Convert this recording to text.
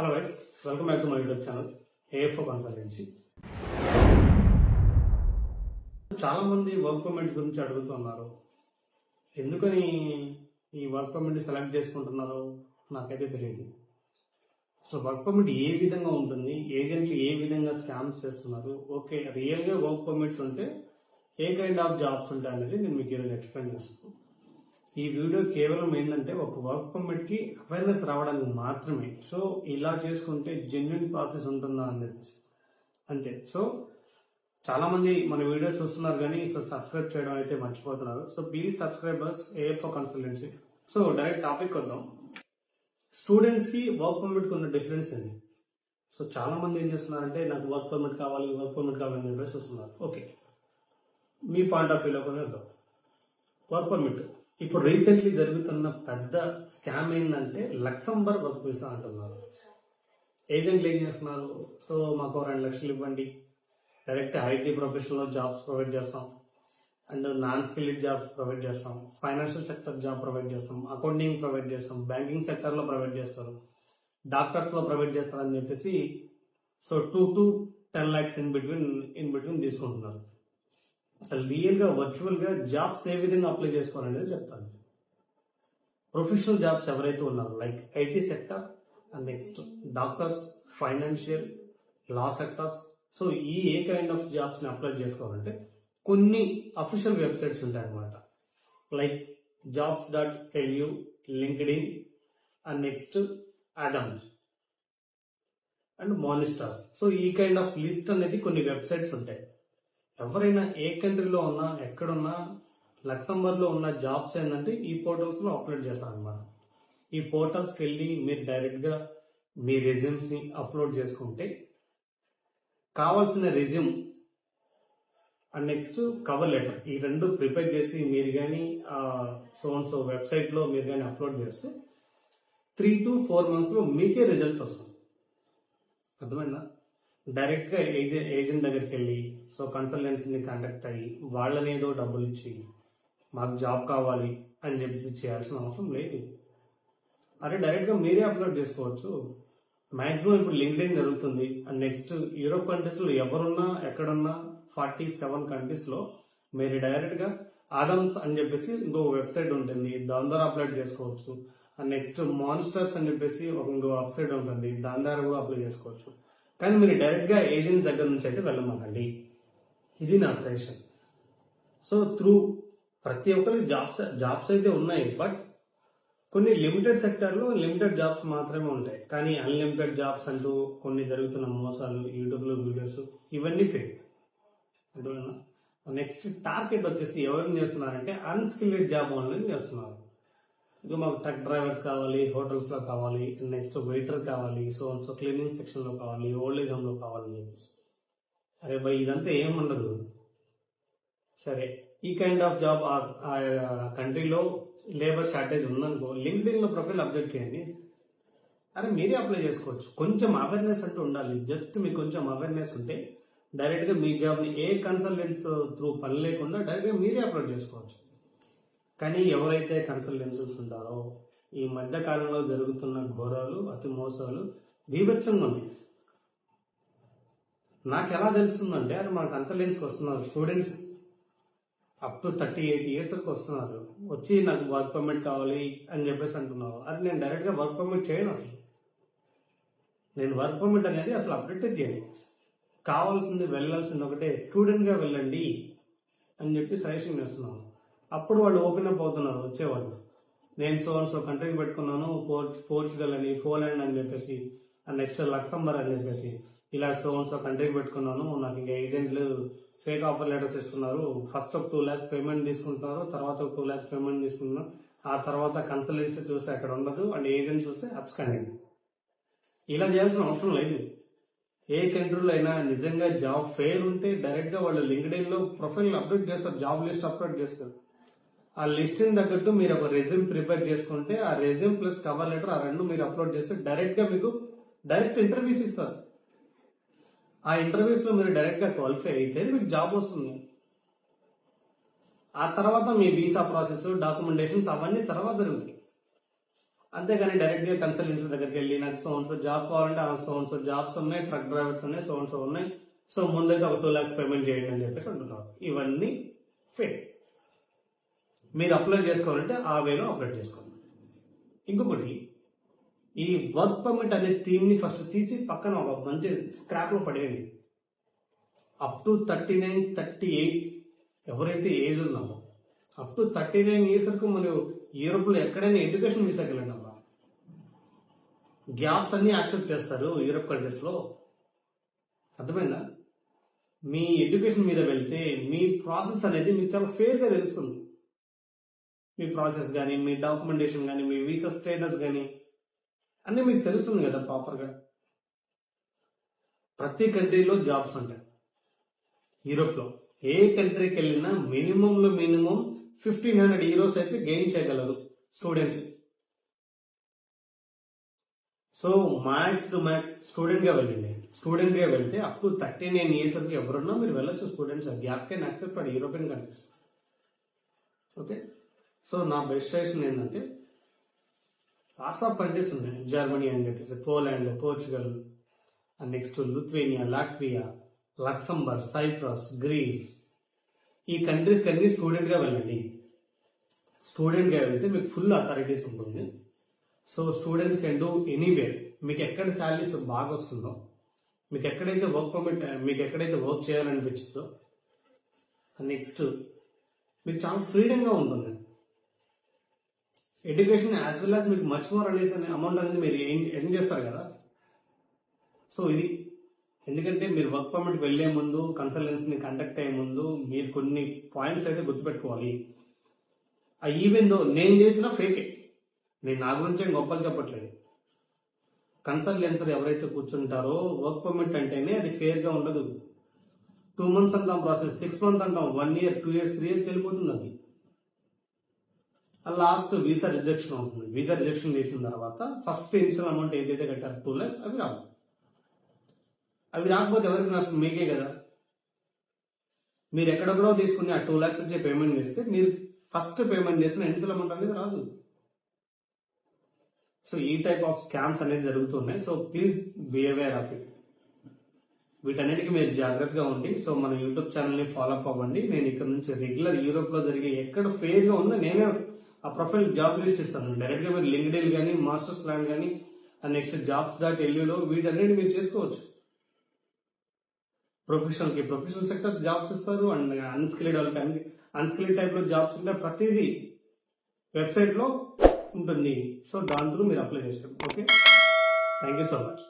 Hello guys, welcome back to my YouTube channel AFO consultancy. చాలా మంది work permits గురించి అడుగుతున్నారు. ఎందుకని ఈ వర్క్ పర్మిట్ సెలెక్ట్ చేసుకుంటున్నారో నాకైతే తెలియదు. సో వర్క్ పర్మిట్ ఏ విధంగా ఉంటుంది, ఏజెంట్లు ఏ విధంగా స్కామ్స్ చేస్తున్నారు, ఓకే రియల్ గా వర్క్ పర్మిట్స్ ఉంటే ఏ కైండ్ ఆఫ్ జాబ్స్ ఉంటాయి అనేది నేను మీకు ఈరోజు ఎక్స్ప్లెయిన్ చేస్తాను. ఈ వీడియో కేవలం ఏంటంటే ఒక వర్క్ పర్మిట్ కి అవేర్నెస్ రావడానికి మాత్రమే. సో ఇలా చేసుకుంటే జెన్యున్ ప్రాసెస్ ఉంటుందా అని చెప్పేసి అంతే. సో చాలా మంది మన వీడియోస్ చూస్తున్నారు కానీ సో సబ్స్క్రైబ్ చేయడం అయితే మర్చిపోతున్నారు. So please subscribers AFO consultancy. So direct topic వద్దాం. స్టూడెంట్స్ కి వర్క్ పర్మిట్ కి ఉన్న డిఫరెన్స్ ఏంటి? సో చాలా మంది ఏం చేస్తున్నారంటే నాకు వర్క్ పర్మిట్ కావాలి అని చెప్పేసి చూస్తున్నారు. ఓకే, మీ పాయింట్ ఆఫ్ వ్యూలో కూడా వద్దాం. వర్క్ పర్మిట్ ఇప్పుడు రీసెంట్లీ జరుగుతున్న పెద్ద స్కామ్ ఏంటంటే లక్సంబర్గ్ వర్క్ వీసా అంటున్నారు. ఏజెంట్లు ఏం చేస్తున్నారు, సో మాకు 2 లక్షలు ఇవ్వండి, డైరెక్ట్ ఐటీ ప్రొఫెషనల్ లో జాబ్స్ ప్రొవైడ్ చేస్తాం, and non skilled jobs provide చేస్తాం, ఫైనాన్షియల్ సెక్టర్ జాబ్ ప్రొవైడ్ చేస్తాం, అకౌంటింగ్ ప్రొవైడ్ చేస్తాం, బ్యాంకింగ్ సెక్టర్ లో ప్రొవైడ్ చేస్తారు, డాక్టర్స్ లో ప్రొవైడ్ చేస్తారని చెప్పేసి so 2 to 10 lakhs in between తీసుకుంటున్నారు. అసలు రియల్ గా వర్చువల్ గా జాబ్స్ ఏ విధంగా అప్లై చేసుకోవాలనేది చెప్తాను. ప్రొఫెషనల్ జాబ్స్ ఎవరైతే ఉన్నారో like IT sector and next doctors, financial, law sectors, so ఈ ఏ కైండ్ ఆఫ్ జాబ్స్ ని అప్లై చేసుకోవాలంటే కొన్ని అఫీషియల్ వెబ్సైట్స్ ఉంటాయి అనమాట. Like jobs.lu, LinkedIn and next ఆడమ్స్ అండ్ మానిస్టార్స్. సో ఈ కైండ్ ఆఫ్ లిస్ట్ అనేది కొన్ని వెబ్సైట్స్ ఉంటాయి. ఎవరైనా ఏ కంట్రీలో ఉన్నా ఎక్కడున్నా లక్సంబర్గ్ లో ఉన్న జాబ్స్ ఏంటంటే ఈ పోర్టల్స్ లో అప్లోడ్ చేస్తారనమాట. ఈ పోర్టల్స్ కి వెళ్ళి మీరు డైరెక్ట్ గా మీ రెజ్యూమ్స్ ని అప్లోడ్ చేసుకుంటే కావాల్సిన resume and next cover letter ఈ రెండు ప్రిపేర్ చేసి మీరు కానీ సో వెబ్సైట్ లో మీరు కానీ అప్లోడ్ చేస్తే 3 to 4 months లో మీకే రిజల్ట్ వస్తుంది. అర్థమైందా? డైరెక్ట్ గా ఏజెంట్ దగ్గరికి వెళ్ళి సో కన్సల్టెన్సీని కాంటాక్ట్ అయ్యి వాళ్ళని ఏదో డబ్బులు ఇచ్చి మాకు జాబ్ కావాలి అని చెప్పేసి చేయాల్సిన అవసరం లేదు. అదే డైరెక్ట్ గా మీరే అప్లోడ్ చేసుకోవచ్చు. మాక్సిమం ఇప్పుడు లింక్డ్ఇన్ జరుగుతుంది అండ్ నెక్స్ట్ యూరోప్ కంట్రీస్ లో ఎవరున్నా ఎక్కడున్నా 47 కంట్రీస్ లో మీరు డైరెక్ట్ గా ఆడమ్స్ అని చెప్పేసి ఇంకో వెబ్సైట్ ఉంటుంది, దాని ద్వారా అప్లోడ్ చేసుకోవచ్చు. అండ్ నెక్స్ట్ మాన్స్టర్స్ అని చెప్పేసి ఇంకో వెబ్సైట్ ఉంటుంది, దాని ద్వారా కూడా అప్లై చేసుకోవచ్చు. కానీ మీరు డైరెక్ట్ గా ఏజెంట్స్ దగ్గర నుంచి అయితే వెళ్ళమాకండి. ఇది నా సజెషన్. సో ప్రతి ఒక్కరికి జాబ్స్ అయితే ఉన్నాయి, బట్ కొన్ని లిమిటెడ్ సెక్టర్ లో లిమిటెడ్ జాబ్స్ మాత్రమే ఉంటాయి. కానీ అన్లిమిటెడ్ జాబ్స్ అంటూ కొన్ని జరుగుతున్న మోసాలు, యూట్యూబ్ లో వీడియోస్ ఇవన్నీ ఫేక్. అర్థమైనా? నెక్స్ట్ టార్గెట్ వచ్చేసి ఎవరిని చేస్తున్నారంటే అన్స్కిల్డ్ జాబ్ ఓన్లీ చేస్తున్నారు. ఇది మాకు ట్రక్ డ్రైవర్స్ కావాలి, హోటల్స్ లో కావాలి, నెక్స్ట్ వెయిటర్ కావాలి, సో క్లీనింగ్ సెక్షన్ లో కావాలి, ఓల్డ్ ఏజ్ హోమ్ లో కావాలని చెప్పేసి. అరే భయ్, ఇదంతా ఏముండదు. సరే, ఈ కైండ్ ఆఫ్ జాబ్ ఆ కంట్రీలో లేబర్ షార్టేజ్ ఉందనుకో, లింక్డ్ఇన్ లో ప్రొఫైల్ అప్డేట్ చేయండి. అరే మీరే అప్లై చేసుకోవచ్చు. కొంచెం అవేర్నెస్ అంటూ ఉండాలి. జస్ట్ మీకు కొంచెం అవేర్నెస్ ఉంటే డైరెక్ట్ గా మీ జాబ్ ని ఏ కన్సల్టెంట్స్ త్రూ పని లేకుండా డైరెక్ట్ గా మీరే అప్లోడ్ చేసుకోవచ్చు. కానీ ఎవరైతే కన్సల్టెన్సీస్ ఉంటారో ఈ మధ్య కాలంలో జరుగుతున్న ఘోరాలు, అతి మోసాలు బీభత్సంగా ఉన్నాయి. నాకు ఎలా తెలుస్తుందంటే అది మన కన్సల్టెన్సీకి వస్తున్నారు స్టూడెంట్స్ అప్ టు 38 years వరకు వస్తున్నారు, వచ్చి నాకు వర్క్ పర్మిట్ కావాలి అని చెప్పేసి అంటున్నారు. అది నేను డైరెక్ట్ గా వర్క్ పర్మిట్ చేయను. అసలు నేను వర్క్ పర్మిట్ అనేది అసలు అప్డేట్ చేయను. కావాల్సింది వెళ్ళాల్సింది ఒకటే, స్టూడెంట్ గా వెళ్ళండి అని చెప్పి సజెషన్ చేస్తున్నాను. అప్పుడు వాళ్ళు ఓపెన్ అప్ అవుతున్నారు వచ్చేవాళ్ళు. నేను సో కంట్రీకి పెట్టుకున్నాను, పోర్చుగల్ అని, పోలాండ్ అని చెప్పేసి, నెక్స్ట్ లక్సంబర్గ్ అని చెప్పేసి, ఇలా సో కంట్రీకి పెట్టుకున్నాను. నాకు ఇంకా ఏజెంట్లు ఫేక్ ఆఫర్ లెటర్స్ ఇస్తున్నారు. ఫస్ట్ ఒక 2 lakhs పేమెంట్ తీసుకుంటున్నారు, తర్వాత ఒక 2 lakhs పేమెంట్ తీసుకుంటున్నారు. ఆ తర్వాత కన్సల్టెన్సీ చూస్తే అక్కడ ఉండదు అండ్ ఏజెంట్ చూస్తే అబ్స్కాండింగ్. ఇలా చేయాల్సిన అవసరం లేదు. ఏ కంట్రీలో అయినా నిజంగా జాబ్ ఫెయిర్ ఉంటే డైరెక్ట్ గా వాళ్ళు లింక్డ్ఇన్ లో ప్రొఫైల్ అప్డేట్ చేస్తారు, జాబ్ లిస్ట్ అప్లోడ్ చేస్తారు. ఆ లిస్ట్ తగ్గట్టు మీరు ఒక రెజ్యూమ్ ప్రిపేర్ చేసుకుంటే ఆ రెజ్యూమ్ ప్లస్ కవర్ లెటర్ ఆ రెండు మీరు అప్లోడ్ చేస్తే డైరెక్ట్ గా మీకు డైరెక్ట్ ఇంటర్వ్యూస్ ఇస్తారు. ఆ ఇంటర్వ్యూస్ లో మీరు డైరెక్ట్ గా క్వాలిఫై అయితే మీకు జాబ్ వస్తుంది. ఆ తర్వాత మీ వీసా ప్రాసెస్, డాక్యుమెంటేషన్స్ అవన్నీ తర్వాత జరుగుతాయి. అంతేగాని డైరెక్ట్ గా కన్సల్టెన్సీ దగ్గరికి వెళ్ళి నాకు సో జాబ్ కావాలంటే సో జాబ్స్ ఉన్నాయి, ట్రక్ డ్రైవర్స్ ఉన్నాయి, సో ఉన్నాయి, సో ముందైతే ఒక 2 lakhs పేమెంట్ చేయండి అని చెప్పేసి అంటున్నారు. ఇవన్నీ ఫేక్. మీరు అప్లై చేసుకోవాలంటే ఆ వేలో అప్లై చేసుకోండి. ఇంకొకటి, ఈ వర్క్ పర్మిట్ అనే థీమ్ ని ఫస్ట్ తీసి పక్కన ఒక మంచి స్క్రాప్ లో పడేయండి. అప్ టు 39, 38 ఎవరైతే ఏజ్ ఉన్నామో అప్ టు 39 years వరకు మనం యూరోప్ లో ఎక్కడైనా ఎడ్యుకేషన్ వీసాకి వెళ్ళండి అమ్మా. గ్యాప్స్ అన్ని యాక్సెప్ట్ చేస్తారు యూరోప్ కంట్రీస్ లో. అర్థమైందా? మీ ఎడ్యుకేషన్ మీద వెళ్తే మీ ప్రాసెస్ అనేది మీకు చాలా ఫేర్ గా తెలుస్తుంది. మీ ప్రాసెస్ కానీ, మీ డాక్యుమెంటేషన్ కానీ, మీ వీసా స్టేటస్ కానీ అన్ని మీకు తెలుస్తుంది కదా ప్రాపర్ గా. ప్రతి కంట్రీలో జాబ్స్ ఉంటాయి. యూరోప్ లో ఏ కంట్రీకి వెళ్ళినా మినిమం 1,500 euros అయితే గెయిన్ చేయగలరు students. So max to max student గా వెళ్ళండి. స్టూడెంట్ గా వెళ్తే అప్ టు 39 years వరకు ఎవరున్నా మీరు వెళ్ళొచ్చు students. Gap can accept European countries. Okay, so నా బెస్ట్ సజెషన్ ఏంటంటే లాట్స్ ఆఫ్ కంట్రీస్ ఉన్నాయి. జర్మనీ అని చెప్పేసి, Poland, Portugal, next Lithuania, Latvia, Luxembourg, Cyprus, Greece. ఈ కంట్రీస్ అన్ని స్టూడెంట్ గా వెళ్ళండి. స్టూడెంట్ గా వెళ్తే మీకు ఫుల్ అథారిటీస్ ఉంటుంది. So students can do anywhere. మీకు ఎక్కడ శాలరీస్ బాగా వస్తుందో, మీకు ఎక్కడైతే వర్క్ పర్మిట్, మీకు ఎక్కడైతే వర్క్ చేయాలనిపించిందో, నెక్స్ట్ మీకు చాలా ఫ్రీడమ్ గా ఉంటుంది. ఎడ్యుకేషన్ యాజ్ వెల్ యాజ్ మీకు మచ్ మోర్ అనేసి అమౌంట్ అనేది మీరు ఎర్న్ చేస్తారు కదా. సో ఇది ఎందుకంటే మీరు వర్క్ పర్మిట్ వెళ్లే ముందు, కన్సల్టెన్సీని కండక్ట్ అయ్యే ముందు మీరు కొన్ని పాయింట్స్ అయితే గుర్తుపెట్టుకోవాలి. ఈవెన్ దో నేను చేసిన ఫేకే, నేను నా గురించి ఏం గొప్పలు చెప్పట్లేదు. కన్సల్టెన్సర్ ఎవరైతే కూర్చుంటారో వర్క్ పర్మిట్ అంటేనే అది ఫేర్ గా ఉండదు. 2 months అంటాం ప్రాసెస్, 6 months అంటాం, 1 year, 2 years, 3 years వెళ్ళిపోతుంది. అది లాస్ట్ వీసా రిజెక్షన్ అవుతుంది. వీసా రిజెక్షన్ చేసిన తర్వాత ఫస్ట్ ఇనిషియల్ అమౌంట్ ఏదైతే కట్టారు 2 lakhs అవి రావు. అవి రాకపోతే ఎవరికి నష్టం? మీకే కదా. మీరు ఎక్కడెక్కడో తీసుకుని ఆ 2 lakhs వచ్చే పేమెంట్ చేస్తే మీరు ఫస్ట్ పేమెంట్ చేసిన ఇనిషియల్ అమౌంట్ అనేది రాదు. సో ఈ టైప్ ఆఫ్ స్కామ్స్ అనేది జరుగుతున్నాయి. So please be aware of it. వీటన్నిటికీ మీరు జాగ్రత్తగా ఉండి సో మన యూట్యూబ్ ఛానల్ ని ఫాలో అప్ అవ్వండి. నేను ఇక్కడ నుంచి రెగ్యులర్ యూరోప్ లో జరిగే ఎక్కడ ఫెయిర్ గా ఉందో నేనే ఆ ప్రొఫైల్ జాబ్ లిస్ట్ ఇస్తాను. డైరెక్ట్ గా మీరు లింక్డ్ఇన్ కానీ, మాస్టర్స్ ప్లాన్ కానీ, నెక్స్ట్ jobs.luలో వీటన్నిటి మీరు చేసుకోవచ్చు. ప్రొఫెషనల్ సెక్టర్ జాబ్స్ ఇస్తారు అండ్ అన్స్కిల్డ్ వాళ్ళకి అన్స్కిల్డ్ టైప్ లో జాబ్స్ ఉంటే ప్రతిదీ వెబ్సైట్ లో ఉంటుంది. సో దాంట్లో మీరు అప్లై చేసుకోండి. Okay, thank you so much.